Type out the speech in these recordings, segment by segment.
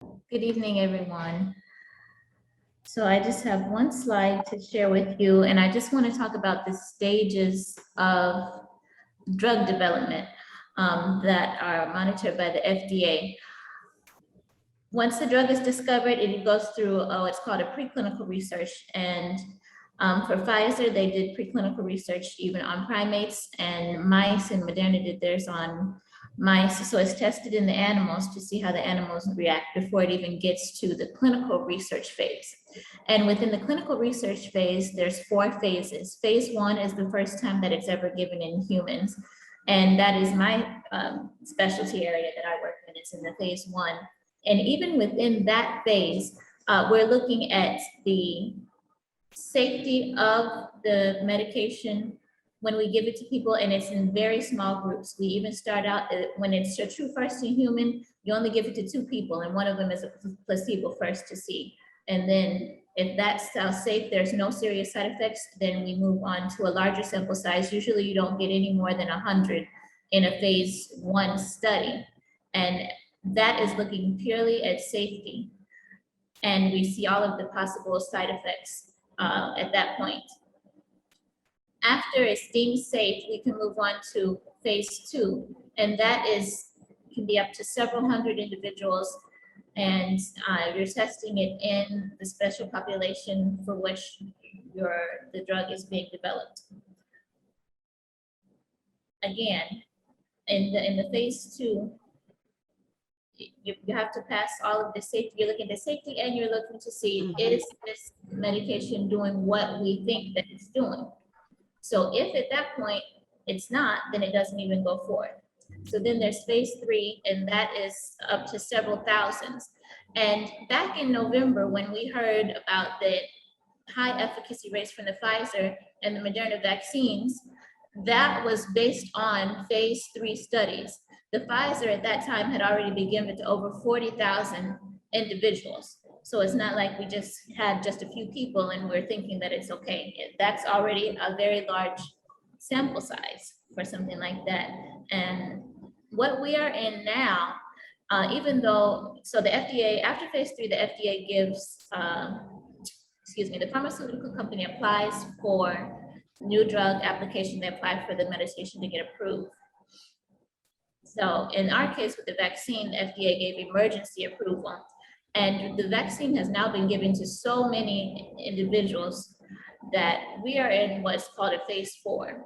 Good evening, everyone. So I just have one slide to share with you, and I just want to talk about the stages of drug development that are monitored by the FDA. Once the drug is discovered, it goes through what's called a preclinical research. And for Pfizer, they did preclinical research even on primates and mice, and Moderna did theirs on mice. So it's tested in the animals to see how the animals react before it even gets to the clinical research phase. And within the clinical research phase, there's 4 phases. Phase 1 is the first time that it's ever given in humans. And that is my specialty area that I work in. It's in the phase 1. And even within that phase, we're looking at the safety of the medication when we give it to people, and it's in very small groups. We even start out, when it's a true first in human, you only give it to 2 people, and one of them is a placebo first to see. And then if that's how safe, there's no serious side effects, then we move on to a larger sample size. Usually you don't get any more than 100 in a phase 1 study. And that is looking purely at safety. And we see all of the possible side effects at that point. After it's deemed safe, we can move on to phase 2. And that can be up to several hundred individuals. And you're testing it in the special population for which the drug is being developed. Again, in the phase 2, you have to pass all of the safety. You're looking at safety, and you're looking to see, is this medication doing what we think that it's doing? So if at that point it's not, then it doesn't even go forward. So then there's phase 3, and that is up to several thousands. And back in November, when we heard about the high efficacy rates from the Pfizer and the Moderna vaccines, that was based on phase 3 studies. The Pfizer at that time had already been given to over 40,000 individuals. So it's not like we just had just a few people and we're thinking that it's okay. That's already a very large sample size for something like that. And what we are in now, even though, so the FDA, after phase 3, the FDA gives, the pharmaceutical company applies for new drug application. They apply for the medication to get approved. So in our case with the vaccine, the FDA gave emergency approval, and the vaccine has now been given to so many individuals that we are in what's called a phase 4.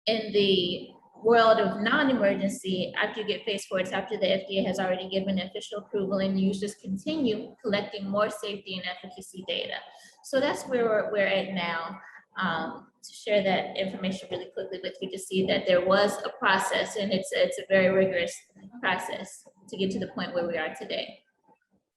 In the world of non-emergency, after you get phase 4, it's after the FDA has already given official approval, and you just continue collecting more safety and efficacy data. So that's where we're at now. To share that information really quickly with you, to see that there was a process, and it's a very rigorous process to get to the point where we are today.